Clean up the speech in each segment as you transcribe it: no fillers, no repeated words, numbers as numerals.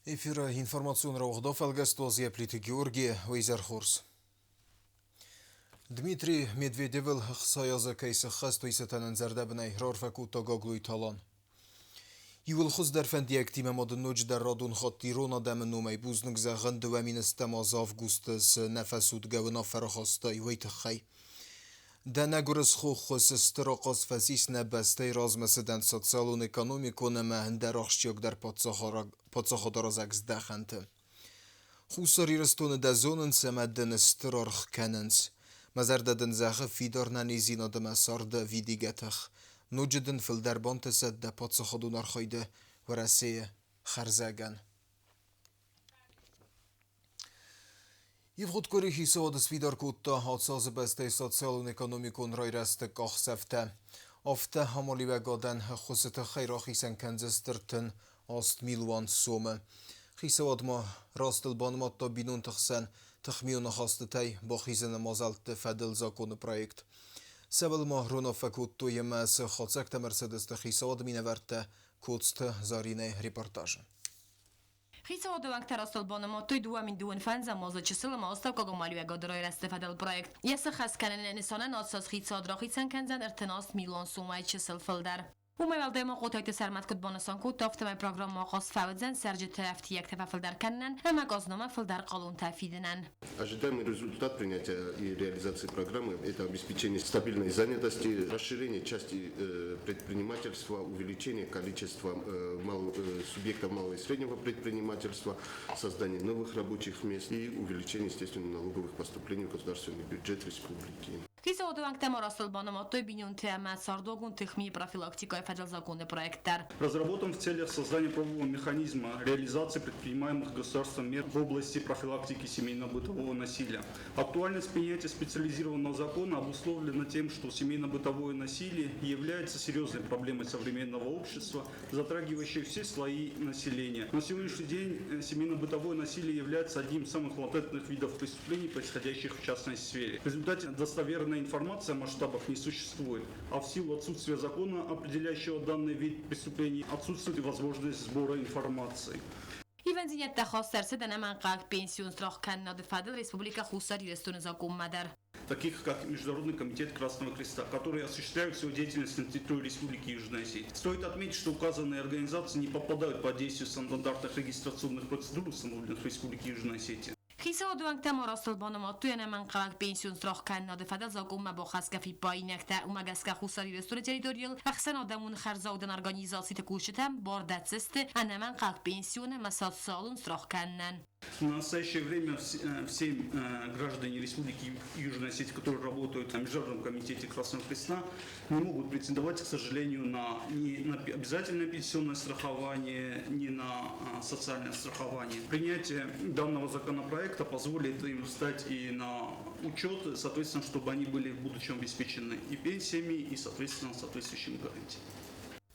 Эфира информационного угдофалгастозия плиты Георгия Уизерхорс. Дмитрий Медведевил хсаяза кейса хасту исатанан зардабнай рорфакута гаглуй талан. Юлхуз дар фендиактима моден нуч дар радун хаттирона дам нумай бузнук заган дуаминестам аз августас нефасуд гавна фарахастай вайтхай. Данагурс хохос строқос фасис небастай размасдан социалун экономикон маһндарахшчок дар подсоходаразак здахант. Хусарирстон дазонен самадден страрх каненс. Мазардаден зах фидарна низина дмасард видигатах. Нуджден филдарбантсад да подсохадун архайде ورسه خرزگن. Ивгуд кори хисад свидар кутта хатсаз бесте социалун экономикун райрасты кахсефте. Афте хамали вегаден хусет خیراخی سنکنزسترتن است میلیون سوم. خیساد ما راستل بانمات تا بینون تخسن تخمیون خاستتی با خیزن مازلت فدل زاکون پروژه. سبل ما رونا فکوت توی ماس خاصکت مرسدست خیساد مینورته کوست زارینه ریپورتاژ. Хисаодованг тарастолбономо той дуамин дуэн фанза моза чисылма оставка гомалюя гадрой растефадал проект. Яса хасканен нисанен отсаз хисаодра хисен кензен ارتناس میلیون سومای چسل فلدر. ومالده ما قطعت سرمت کد بانسان کد تافتم پروگرام ما خاص فوزن سرج تفتی یک تفافل در کنن اما گازنامه فل در قانون تفیدنن. Ожидаемый результат принятия и реализации программы – это обеспечение стабильной занятости, расширение части предпринимательства, увеличение количества субъектов малого и среднего предпринимательства, создание новых рабочих мест и увеличение, естественно, налоговых поступлений в государственный бюджет республики. Хисаодованг тамарастолбономо той бинюн тема сардогун техми профилактикой федерал законы проектар. Разработан в целях создания правового механизма реализации предпринимаемых государством мер в области профилактики семейно-бытового насилия. Актуальность принятия специализированного закона обусловлена тем, что семейно-бытовое насилие является серьезной проблемой современного общества, затрагивающей все слои населения. На сегодняшний день семейно-бытовое насилие является одним из самых латентных видов преступлений, происходящих в частной сфере. В результате достоверной информации о масштабах не существует, а в силу отсутствия закона, определяющего данный вид преступлений, отсутствует возможность сбора информации. Ивензинет тахас серседен манкак пенсион страх Канады Федерал Республика Хусари Рестон Закон Мадар. Таких как Международный комитет Красного Креста, которые осуществляют свою деятельность на территории Республики Южная Осетия. Стоит отметить, что указанные организации не попадают под действие стандартных регистрационных процедур, установленных в Республике Южная Осетия. Хисаодованг тамарастолбономо توی منقلق پنسیون سراخ کننده فدل زاگوم با خسکفی پایینکته و مگسکه خوصاری رستور تریتوریال اخسن آدمون خرزاودن ارگانیزاسی تکوشتم باردت سسته انه منقلق پنسیون مساد سالون سراخ کنن. В настоящее время все граждане Республики Южная Осетия, которые работают на Международном комитете Красного Креста, не могут претендовать, к сожалению, ни на обязательное пенсионное страхование, ни на социальное страхование. Принятие данного законопроекта позволит им встать и на учет, соответственно, чтобы они были в будущем обеспечены и пенсиями, и, соответственно, соответствующими гарантиями.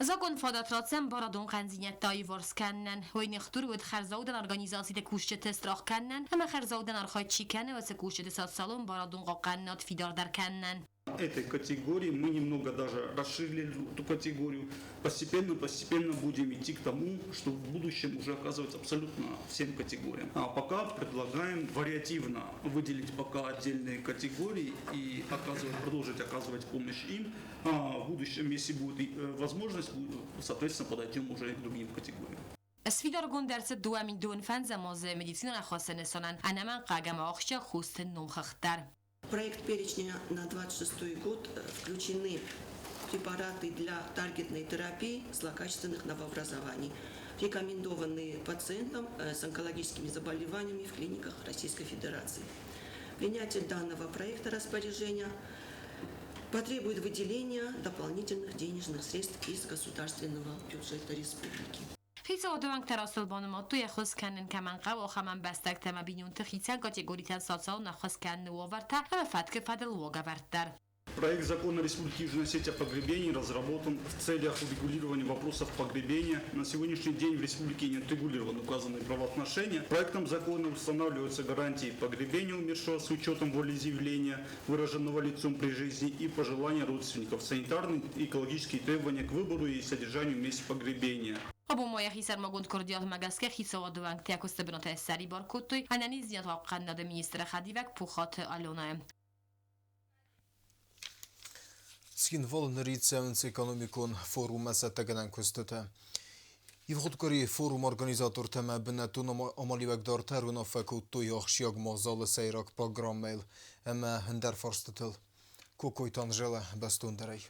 Закон фадатратсен باردون قنزینت تایی ورس کنن و این اختور ود خرزاودن ارگانیزاسی کوشت استراخ کنن اما خرزاودن ارخای چی کنه و کوشت سات سالون باردون قنات فیدار در کنن. Этой категории мы немного даже расширили эту категорию. Постепенно будем идти к тому, что в будущем уже оказывается абсолютно всем категориям. А пока предлагаем вариативно выделить пока отдельные категории и продолжить оказывать помощь им. А в будущем, если будет возможность, соответственно, подойдем уже к другим категориям. اسفیدار گندرس دوامین دون فنز مازه медицина خاصه نسانن انمان قاگم آخش خوست نمخختر. В проект перечня на 26 год включены препараты для таргетной терапии злокачественных новообразований, рекомендованные пациентам с онкологическими заболеваниями в клиниках Российской Федерации. Принятие данного проекта распоряжения потребует выделения дополнительных денежных средств из государственного бюджета республики. خیساودوانگ تراستلبانما توی خص کنن که من قو آخمان بستک تما بینون تخیتن کاتگوری تن ساتسال نخص کنن وورته و فتک فدل وگاورتر. Проект закона Республики Южная Осетия о погребении разработан в целях урегулирования вопросов погребения. На сегодняшний день в республике не отрегулированы указанные правоотношения. Проектом закона устанавливаются гарантии погребения умершего с учетом волеизъявления, выраженного лицом при жизни, и пожелания родственников, санитарные и экологические требования к выбору и содержанию мест погребения. Abban moja hiszen magunk kordiat megeszke, hiszóadóánk tiakosztebben a szeri barkótői, hányan iznyat vakkanna de minisztere hadivek puhat alona. Szkin volnericeunc ekonomikon fórum eszettegenen köztöte. Ivhodkori fórum organizátor temebben tunom amalivek dartárun a fekuttói aksiag mazzal szeirak programmail, emme henderfarstetel. Kokoitan zsele bestunderei.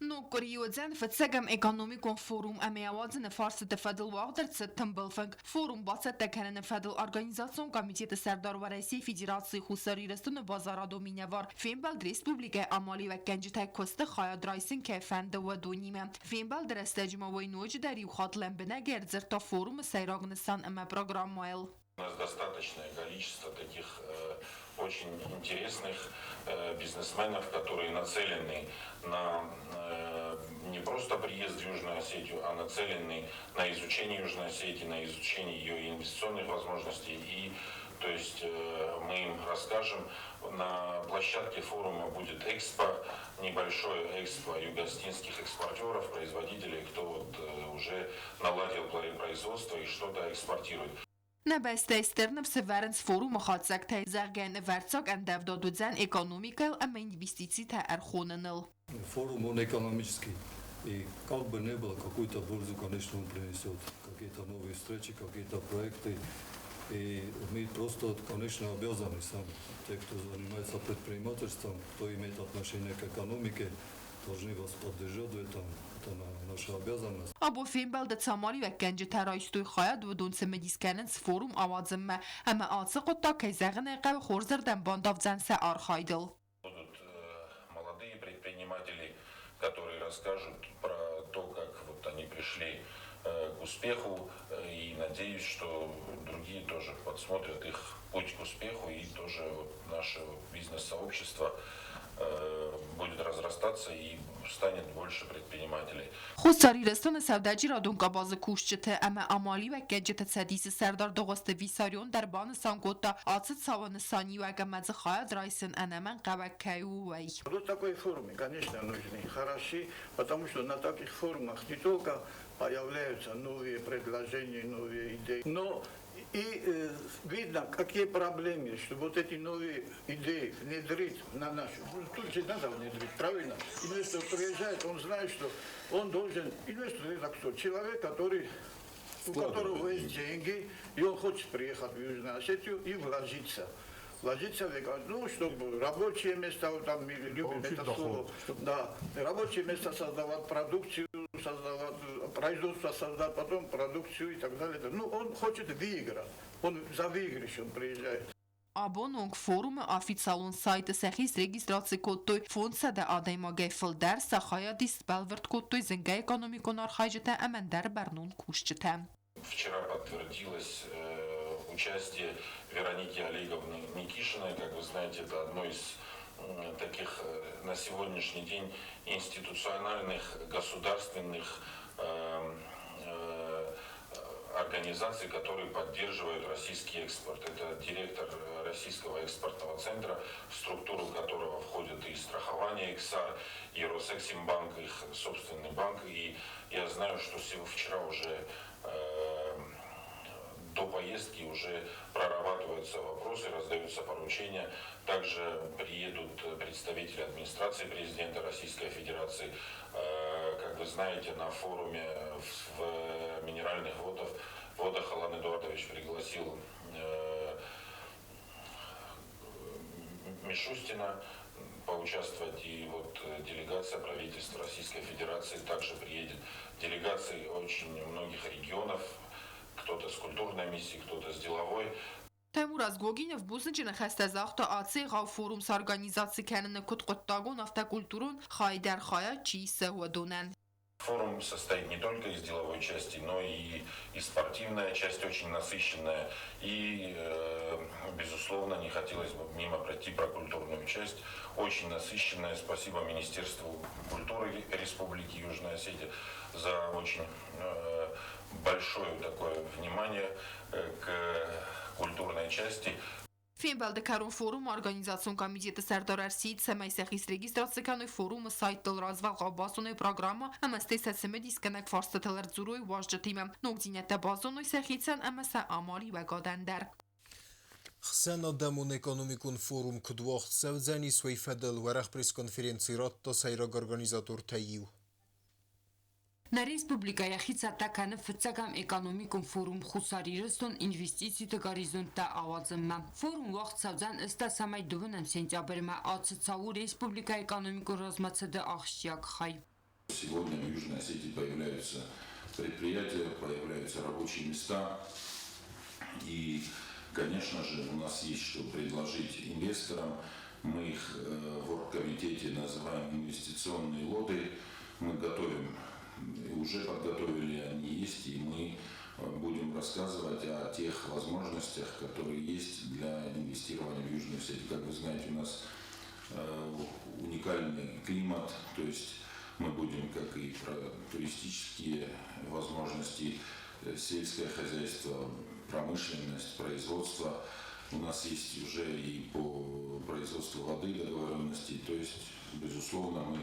Nokoriodzen فتسجم إيكونوميكون فورум أميوازن فرصة تفادل وقدر تنبلفنگ فورум باسط تكرن فادل أرغانيزاسيون كوميتيت سردار ورئيسي فيدراسي خساري رستون بازارا دومينيوار فين بلد ريسبوبليكا أمالي وكنجتا كوست خايد رايسن كفند ودونيمه فين بلد رستجما وينوج داري وخاط لنبنا جرزر تا فورум سيراغنستان أما برنامج مايل. У нас достаточное количество таких очень интересных бизнесменов, которые нацелены на не просто приезд в Южную Осетию, а нацелены на изучение Южной Осетии, на изучение ее инвестиционных возможностей. И то есть мы им расскажем, на площадке форума будет экспо, небольшое экспо юго-осетинских экспортеров, производителей, кто вот уже наладил производство и что-то экспортирует. نبسته استرنب سفرنس فوروم خاطسک تا زرگن ورڅاک اندف دادوزن экономикал ама инвестиции та архонанал. Форум он экономический. И как бы не было, какую-то пользу, конечно, он принесет. Какие-то новые встречи, какие-то проекты. И мы просто, конечно, обязаны сами. Те, кто занимается предпринимательством, кто имеет отношение к экономике, должны вас поддержать в этом. Это наша обязанность. ابو فين بلدة ساماري و گنج ترایستوی خواهد و دون سمدیس کننس فوروم آوازم ما اما آتسق و تا که زغن قو خورزر دن بانداف زنسه آرخایدل. Будут молодые предприниматели, которые расскажут про то, как вот они пришли к успеху, и надеюсь, что другие тоже подсмотрят их путь к успеху, и тоже вот наше бизнес-сообщество будет разрастаться и станет больше предпринимателей. خساری رستون سوداجی را دونکا باز کوشچته اما امالی و گنجت سدیس سردار دوغست ویساریون در بان سانگوتا آتست سوانسانی و اگمز خواهد رایسن انمن قوکیو وی. Вот такие форумы, конечно, нужны, хороши, потому что на таких форумах не только появляются новые предложения, новые идеи, но и видно, какие проблемы, чтобы вот эти новые идеи внедрить на нашу. Тут же надо внедрить, правильно? Инвестор приезжает, он знает, что он должен, инвестор это кто? Человек, который, у которого есть деньги, и он хочет приехать в Южную Осетию и вложиться. Вложиться в, ну, чтобы рабочие места, вот там мы любим это слово, да, рабочие места создавать, продукцию создавать, производство создать, потом продукцию и так далее. Ну, он хочет выиграть, он за выигрыш он приезжает. Abonong forum oficialun site sechis registracji kotoy fonsa da adayma gefil der sakhaya dispelvert kotoy zenga ekonomikon arhajta aman der bernun kushchta. Вчера подтвердилось участие Вероники Олеговны Никишиной. Как вы знаете, это одно из таких на сегодняшний день институциональных государственных организаций, которые поддерживают российский экспорт. Это директор Российского экспортного центра, в структуру которого входят и страхование ЭКСАР, и Росэксимбанк, их собственный банк. И я знаю, что вчера уже до поездки уже прорабатываются вопросы, раздаются поручения. Также приедут представители администрации президента Российской Федерации. Как вы знаете, на форуме в минеральных водах Алан Эдуардович пригласил Мишустина поучаствовать, и вот делегация правительства Российской Федерации также приедет. Делегации очень многих регионов, кто-то с культурной миссией, кто-то с деловой. Temur az Goginov buznici nexeste zaxta atsi gav forum sarganizacji kenene kut qottagon afta kulturun khayder khaya chi sewadonan. Форум состоит не только из деловой части, но и спортивная часть очень насыщенная. И, безусловно, не хотелось бы мимо пройти про культурную часть. Очень насыщенная. Спасибо Министерству культуры Республики Южная Осетия за очень большое такое внимание к культурной части. Ֆինբալդը կարուն ֆորում օրգանիզացիոն կոմիտետը Սարդարարսիից սեմայսեղիս ռեգիստրացիկանոյ ֆորումը սայտել ռազվալ ղաբասոնոյ պրոգրամը ամստեսացմը դիսկնակ ֆորստատելր ձուրոյ վաժջտիմը նոգդինետը բազոնոյ սեղիցան ամսա ամարի վագադանդար Խսեն ադամուն էկոնոմիկուն ֆորում կդուաղ սևձանի սվեյ ֆեդել վարախ պրես-կոնֆերենցի ռատտո սայրագ օրգանիզատոր թայիու На республика хицатаканы фцагам экономикум форум хусарирстон инвестициите горизонта авазымма. Форум вақт савзан иста самай дувнам сентябрьма аццау республика экономику размацады ахщяк хай. Сегодня в Южной Осетии появляются предприятия, появляются рабочие места. И, конечно же, у нас есть что предложить инвесторам. Мы их в оргкомитете называем инвестиционные лоты. Мы готовим, уже подготовили, они есть, и мы будем рассказывать о тех возможностях, которые есть для инвестирования в Южную Осетию. Как вы знаете, у нас уникальный климат, то есть мы будем, как и про туристические возможности, сельское хозяйство, промышленность, производство. У нас есть уже и по производству воды договоренности. То есть, безусловно, мы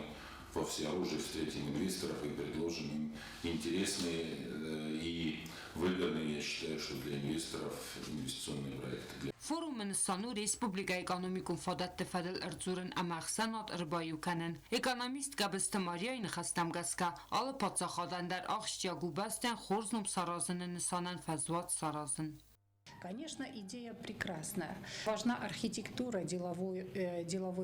во всеоружии встретим инвесторов и предложим им интересные и выгодные, я считаю, что для инвесторов инвестиционные проекты. Форумын сану республика экономикум фадатты фадал эрцурын амахсанат эрбаюканын. Экономист габысты Марияйны хастамгаска алы патсахадандар ахштягубастен хорзнум саразынын санан фазват саразын. Конечно, идея прекрасная. Важна архитектура деловой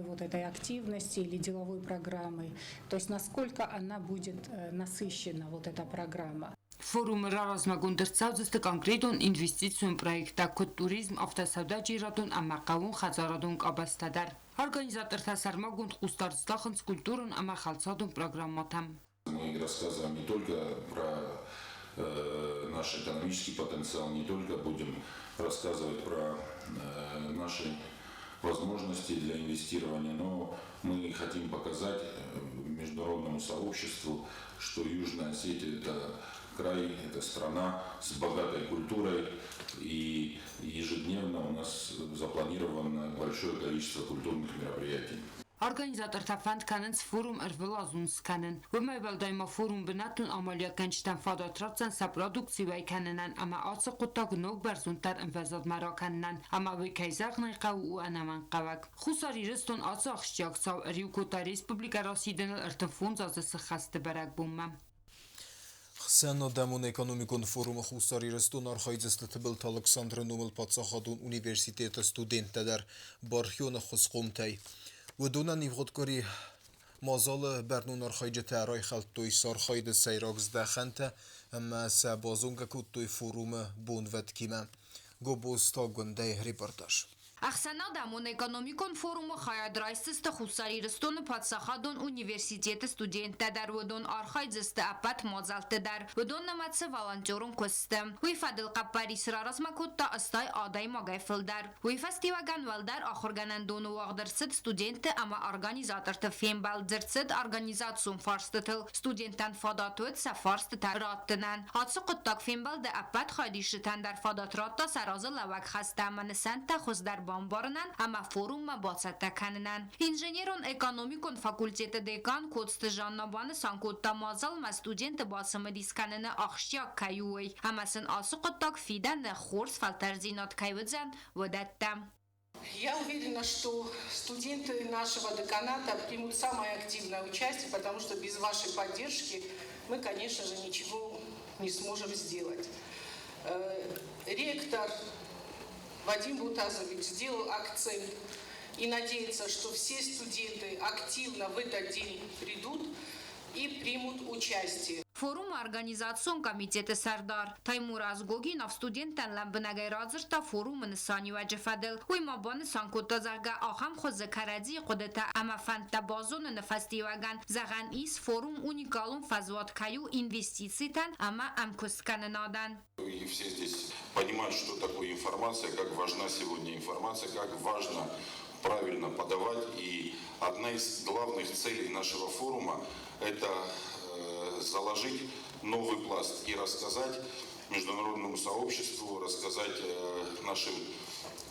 вот этой активности или деловой программы. То есть насколько она будет насыщена, вот эта программа. Форум размагундырцавзысты конкретон инвестицион проекта код туризм автосавда жиратон амакавун хазарадун кабастадар. Организатор тасармагунд устарстахын скульптурын амахалцадун программатам. Мы рассказываем не только про наш экономический потенциал, не только будем рассказывать про наши возможности для инвестирования, но мы хотим показать международному сообществу, что Южная Осетия – это край, это страна с богатой культурой, и ежедневно у нас запланировано большое количество культурных мероприятий. Организатор тафанд каненс форум эрвелазунс канен. Вымайвалдайма форум бинатун амалия канчтан фадатратсан сапродукциявай каненан, ама ацы куттаг ног барзунтар инвазад мара каненан, ама вы кайзагнай қау у анаман қавак. Хусари рыстон ацы ахштяк сав риукута республика расиденел эртен фунзазысы хасты барак бумма. Խսեն ադամուն էկոնոմիկուն ֆորումը խուսարի ռստուն արխայձստը թբլտ Ալեքսանդրը նոմել պացախադուն ունիվերսիտետը ստուդենտադար բարխյոնը խսկոմտայ ودونا نيفغدكوري مازال برنون أرخيجة تارای خلط توی سارخاید سیراغز دخنته اما سابازونگا کود توی فروم بونوت کیمه گوبوستا گنده ریپورتاج Ախսանա դամուն էկոնոմիկոն ֆորումը խայադրայսստը խուսարիրստոն պատսախադոն ունիվերսիտետը ստուդենտը դար վդոն արխայձստը ապատ մոզալտը դար վդոն նամացը վալանտյորուն կոստը հույֆադլ կապարի սրարազմակոտտա ըստայ ադայ մագայֆլ դար հույֆաստիվագան վալդար ախորգանան դոնու աղդրցդ ստուդենտը ամա արգանիզատորտը ֆեմբալ ձրցդ արգանիզացում ֆարստըթլ ստուդենտան ֆադատուետ սա ֆարստը տարատտնան հացը կտակ ֆեմբալ դը ապատ խայդիշտան դար ֆադատրատտա սարազը լավակ խաստա ամանսանտա խոզդար բամբարնան ամա ֆորումը բացատականնան ինժեներոն էկոնոմիկոն ֆակուլտետը դեկան կոստը Ժաննաբանը սանկոտտա մազալ մա ստուդենտը բացամը դիսկանենը ախշյակ կայուй ամասն ասու կտակ ֆիդան խորս фалтарзинот кайвдзан водатта. Я уверена, что студенты нашего деканата примут самое активное участие, потому что без вашей поддержки мы, конечно же, ничего не сможем сделать. Ректор Вадим Бутазович сделал акцент и надеется, что все студенты активно в этот день придут и примут участие. Ֆորում օրգանիզացիոն կոմիտետը Սարդար Թայմուր Ազգոգին av ստուդենտան լամբնագայ ռազրտա ֆորումը նսանի վաջֆադել ույմա բանը սանկոտա զարգա ախամ խոզը կարադի qodeta ama fanta bazonu nefestivagan zagan is форум уникалун фазваткаю инвестицийтан ama амкусканадан. И все здесь понимают, что такое информация, как важна сегодня информация, как важно правильно подавать. И одна из главных целей нашего форума – это заложить новый пласт и рассказать международному сообществу, рассказать нашим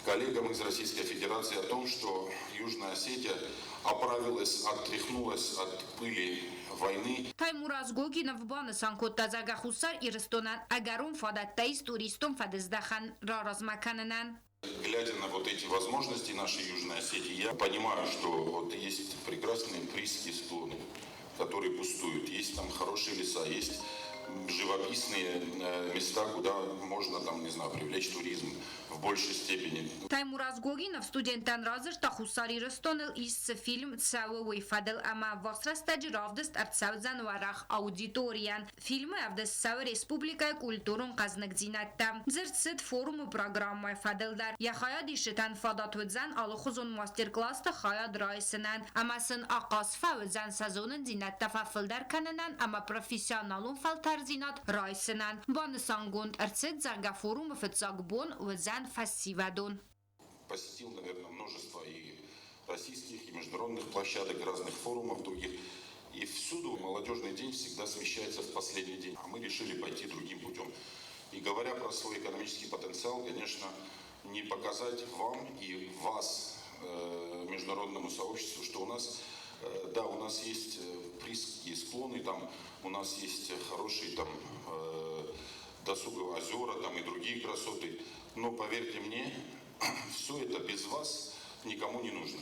коллегам из Российской Федерации о том, что Южная Осетия оправилась, оттряхнулась от пыли войны. Таймураз Гогинов банасан коттазага хусар ирстонан агарум фадаттайс туристом фадыздахан раразмакананан. Глядя на вот эти возможности нашей Южной Осетии, я понимаю, что вот есть прекрасные прийские склоны, которые пустуют. Есть там хорошие леса, есть живописные места, куда можно там, не знаю, привлечь туризм в большей степени. Таймураз Гогинов студентан разыр тахусари растонел из фильм «Цавы фадел ама восрастаджи равдест арцавзан варах аудиториян». Фильмы авдес Савы Республика культурун казнак динатта. Зерцет форуму программы фаделдар. Я хая дишетан фадатвдзан алухузун мастер-класста хая драйсенан. Ама сын акас фавдзан сазонын динатта фафылдар кананан, ама профессионалун фалтар Зинат Райсенан, Банасангунд, Арцет, Зарга форум, Фецагбон, Везан, Фассивадон. Посетил, наверное, множество и российских, и международных площадок, разных форумов других. И всюду молодежный день всегда смещается в последний день. А мы решили пойти другим путем. И говоря про свой экономический потенциал, конечно, не показать вам и вас, международному сообществу, что у нас, да, у нас есть прийские склоны, там у нас есть хорошие там досуговые озера там и другие красоты. Но поверьте мне, все это без вас никому не нужно.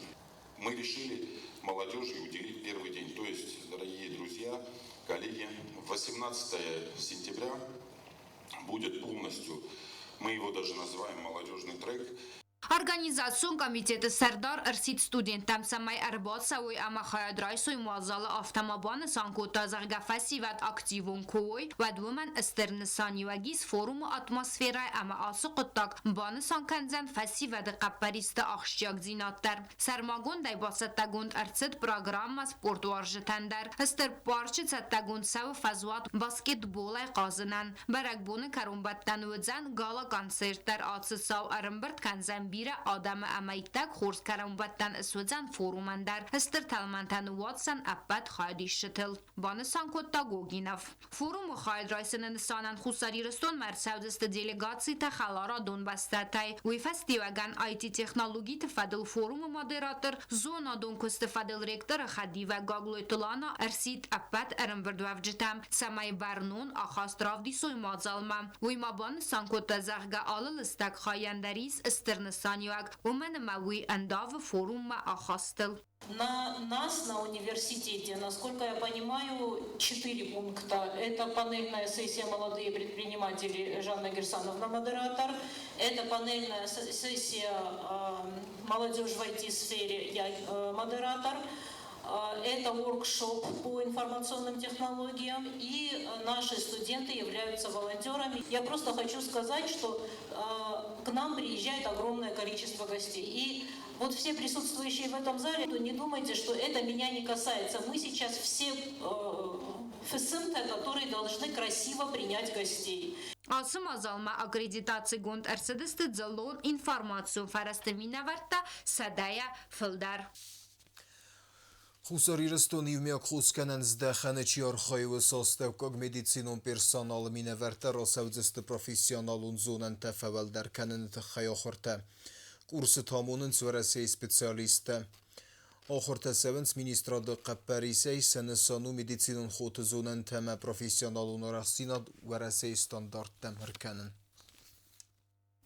Мы решили молодежи уделить первый день. То есть, дорогие друзья, коллеги, 18 сентября будет полностью, мы его даже называем молодежный трек. Организацион комитета Сардар Арсид студентам самай арбатсавой ама хаядрайсой муаззала автомобаны санкота заргафасиват активун кой вадвуман эстернесанивагис форуму атмосферай ама асуқыттак баны санканзан фасивады қаппариста ахшчак зинаттар. Сармагон дай басаттагунд арцет программа спорт варжетандар. Эстер парчы цаттагунд савы фазват баскетболай қазынан. Баракбоны карумбаттан өдзан гала концерттар ацы сав арымбырт канзан бира адам амайтак хорс карамбаттан свзан форумандар хстер талмантан ватсан аппат хайди штл бансан котта гогинов форум хайд райсен санан хусари рестон марсавдест делегации та халара донбастатай уи фестиваган IT технологии тфадл форум модератор зона донкост фадл ректор хадива гаглойтулана арсит аппат арамбрдвавжтам самай барнун ахастравди сой мазалма уи мабан санкота зарга аллстак хаяндарис эстернес Саньюак, Мауи Андава форум Ахастел. На нас, на университете, насколько я понимаю, 4 пункта. Это панельная сессия «Молодые предприниматели» Жанна Герсановна, модератор. Это панельная сессия «Молодежь в IT-сфере», я модератор. Это воркшоп по информационным технологиям, и наши студенты являются волонтерами. Я просто хочу сказать, что к нам приезжает огромное количество гостей. И вот все присутствующие в этом зале, не думайте, что это меня не касается. Мы сейчас все фэсэнты, которые должны красиво принять гостей. Ասում ազալմա ակրեդիտացի գոնդ արձդստը ձլոն ինформацию фарастамինավարта սադայա ֆլդար. Хусари Рестонии вмяк хусканан сдаханы чьорхай высоставког медицинон персонал минаверта росавдзесты профессионалун зонан тафавалдар канан тахайохорта. Курсы тамунын сварасей специалиста. Охорта севенс министрады қаппарисей сенесану медицинон хоты зонан тама профессионалун расинад варасей стандарттам хырканан.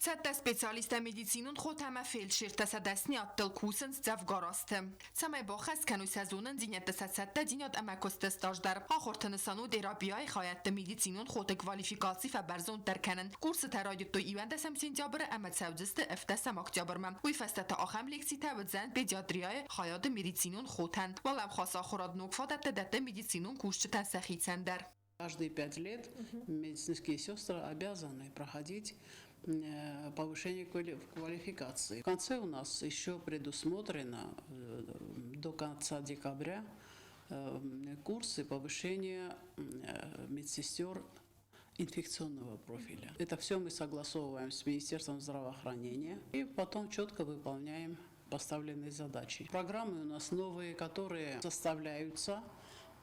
Цата специалиста медицинун хотама фельдшер тасадасни аттыл кусен завгарасты. Самай бахас кану сезонын зинетта сатсатта динят амакосты стаждар. Ахортанысану дерабияй хаятты медицинун хоты квалификации фабарзон дарканын. Курсы тарадютто ивандасам сентябры амат савдысты эфтасам октябрма. Уйфастата ахам лекси тавдзан педиатрияй хаяды медицинун хотан. Валам хаса хорад нокфадатта датта медицинун кушчытан сахицандар. Каждые 5 лет медицинские сестры обязаны проходить повышение квалификации. В конце у нас еще предусмотрено до конца декабря курсы повышения медсестер инфекционного профиля. Это все мы согласовываем с Министерством здравоохранения и потом четко выполняем поставленные задачи. Программы у нас новые, которые составляются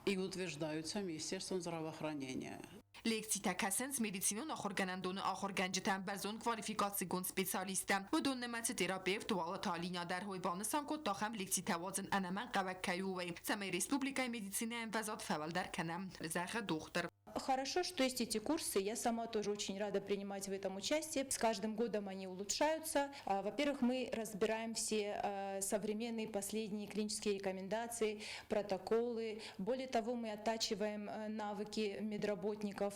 и утверждаются Министерством здравоохранения. Lekcji takasens medicinu nakhorganandon akhorganjtan bazon kvalifikatsiyon spesialistem. و دون نمت تراپیفت و تالینیا در هوی بانسان کد داخم لیکتی توازن انمان قوک کیوی سمی ریسپوبلیکای مدیسینه انفزاد فول در کنم رزاق دختر. Хорошо, что есть эти курсы. Я сама тоже очень рада принимать в этом участие. С каждым годом они улучшаются. Во-первых, мы разбираем все современные последние клинические рекомендации, протоколы. Более того, мы оттачиваем навыки медработников,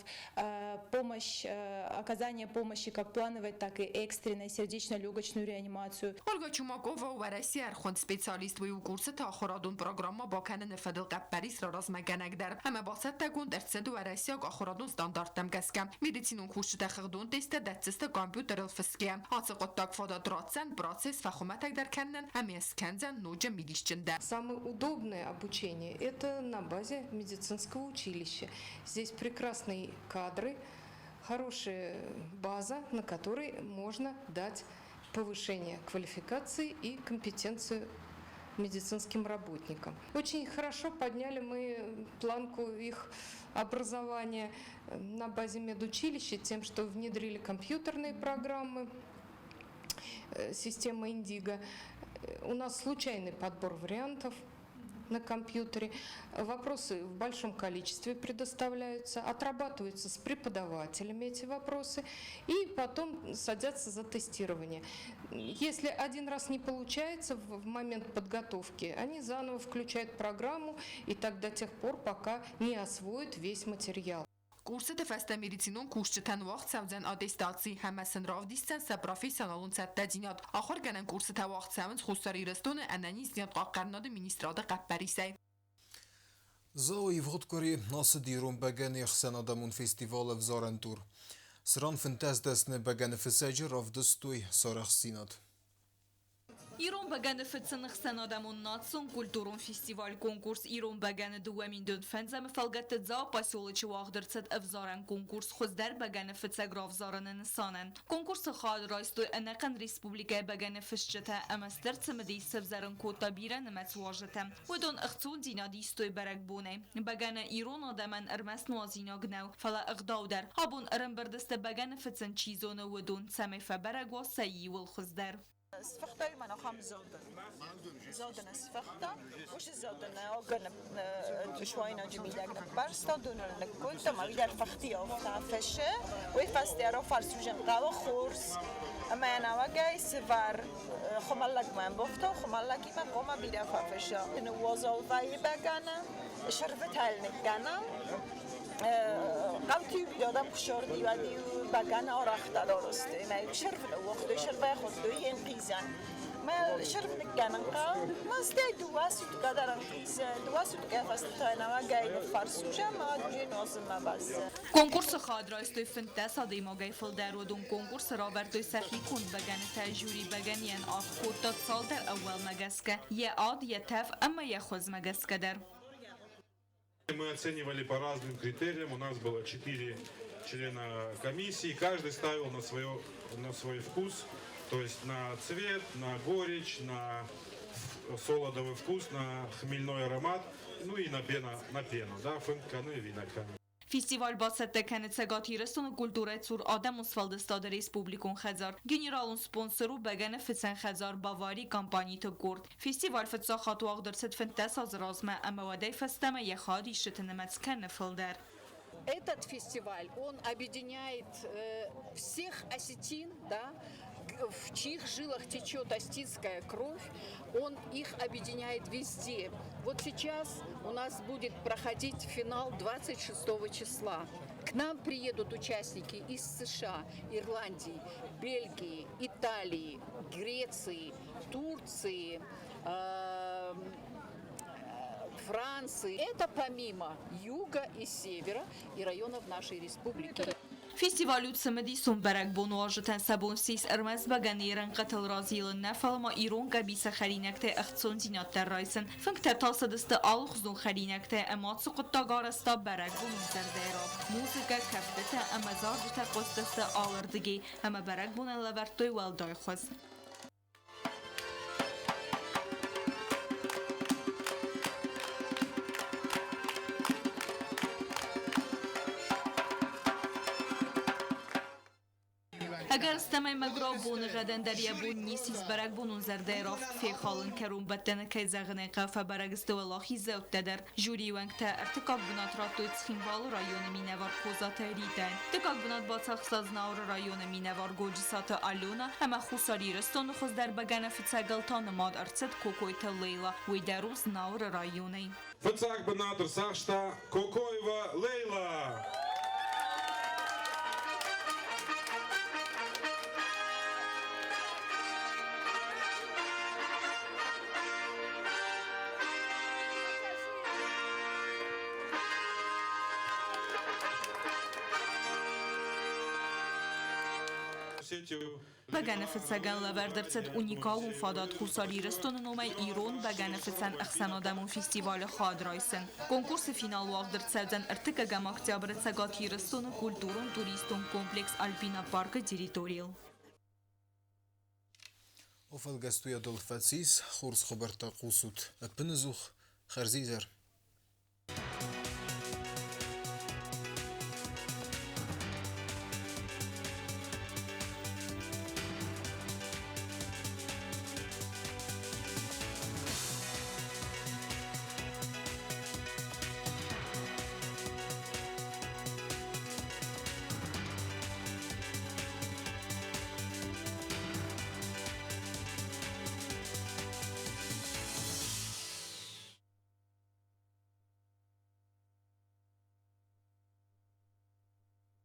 оказание помощи как плановой, так и экстренной, сердечно-легочную реанимацию. Ольга Чумакова و رئیس ارخوند سپیشالیست و کورس تاخورادون پروگرام با کنن فدل قبریس را راز مگنگ در همه باست تگون در صد و رئیس آخرادون ستاندارد تمگسکم مدیسینون کوشت تخدون تست دستست کامپیوتر الفسکیم آسقط تاک فادات راتسن процесс فخومتک در کنن همی اسکنزن نوجه میلیشچنده. Самое удобное обучение – это на базе медицинского училища. Здесь прекрасные кадры, хорошая база, на которой можно дать повышение квалификации и компетенцию медицинским работникам. Очень хорошо подняли мы планку их образования на базе медучилища тем, что внедрили компьютерные программы, система Индиго. У нас случайный подбор вариантов на компьютере. Вопросы в большом количестве предоставляются, отрабатываются с преподавателями эти вопросы и потом садятся за тестирование. Если один раз не получается в момент подготовки, они заново включают программу и так до тех пор, пока не освоят весь материал. Курсы тефеста медицинун курсчтан вақт савзан атестации همسن راو دیستن سپرافیسیونالون تدینات آخر گنن کورس تا وقت سمنز خستاری رستون انانی زیاد قرناد مینیستراد قبریسی زاوی وقتکاری ناس دیرون بگن یخسن آدمون فستیوال افزارنتور سران فنتاز دستن بگن فساجر راف دستوی سارخ سیناد ایران بگن فتسنخ سنادمون ناتسون کلتورون فستیوال کنکورس ایران بگن دوامین دون فنزم فلگت تزا پاسولچ واخدرتد افزارن کنکورس خزدر بگن فتسگ رافزارن نسانن کنکورس خاد رایستو انقن ریسپوبلیکا بگن فشجتا امستر تمدی سفزرن کوتا بیرن متواجتم ودون اختون دینا دیستوی برک بونه بگن ایران آدمن ارمس نوازینا گنو فلا اغداو در هابون ارم بردست بگن فتسن چیزون ودون سمی فبرک و سیی والخزدر سفختای من آخام زودن سفختا وش زودن آگن شواینا جمیدن برستا دونر نکل تما ویدر فختی آفتا فشه وی فستی را فرسوجن قوا خورس اما انا وگای سوار خمالک من بفتا خمالکی من قوم بیدر فشه اینو وازال وای بگنه شرفت هل نگنه قوتی بیادم کشور دیوادی بگن آرخته دارسته من شرف وقتی شرف خود دوی انقیزن من شرف نگنن قا من ستی دواسو تو قدرن قیز دواسو تو قفست تاینا و گای فرسوجه ما دوی نازم مباز کنکورس خاد رایستوی فنتاس آدی ما گای فل در ودون کنکورس را بردوی سخی کند بگن تجوری بگن ین آد خود تا سال در اول مگسکه یه آد یه تف اما یه خوز مگسکه در Мы оценивали по разным критериям. У нас было 4 члена комиссии. Каждый ставил на свой вкус, то есть на цвет, на горечь, на солодовый вкус, на хмельной аромат, ну и на пену, да, фэнканы и виноканы. فستیوال با ستکنه تگاتی رسون کلتوره تور آدم اسفالد استاد ریسپوبلیکون خزار گنرالون سپونسرو بگن فتسن خزار باواری کمپانی تو گرد فستیوال فتسا خطواق در ست فنتاس از رازمه اما ودای فستمه یخادی شتنمت کن فلدر Этот фестиваль, он объединяет всех осетин, да, в чьих жилах течет осетинская кровь, он их объединяет везде. Вот сейчас у нас будет проходить финал 26 числа. К нам приедут участники из США, Ирландии, Бельгии, Италии, Греции, Турции, Франции. Это помимо юга и севера и районов нашей республики. فستیوالوت سمدی سومبرک بونواجتن سبون سیس ارمز بگن ایران قتل رازیل نفل ما ایران قبیس خرینکت اختصون زینات در رایسن فنکتر تاسه دست آل خزون خرینکت امات سقط تاگارستا برک بون زردیرا موسیقه کفتت اما زارجت قصدست آلردگی اما برک بون لورتوی والدای خوز اگر استمای مگرا بون غدن دریا بون نیسیز برگ بونون زرده رافت فی خالن کرون بدن که زغنه قفا برگست ولاخی زوت در جوری وقت ارتکاب بنات را توی تخینوال رایون مینوار کوزات ریدن تکاک بنات با تخصاص ناور رایون مینوار گوجسات آلونا اما خساری رستون خود در بگن فتسگلتان ماد ارتد کوکویت لیلا وی دروز ناور رایونی Фыцак бенатор Сашта Кокоева Лейла. بگن فتسگن لبردرتد اونیکال و فادات خساری رستون نومای ایران بگن فتسن اخسان آدمون فستیوال خاد رایسن کنکورس فینال واقدرتسدن ارتکا گم اختیابر تسگاتی رستون کلتورون توریستون کمپلکس الپینا پارک دیریتوریل وفالقستو يدل فتسيس خورس خبرتا قوسوت بنزوخ خرزيزر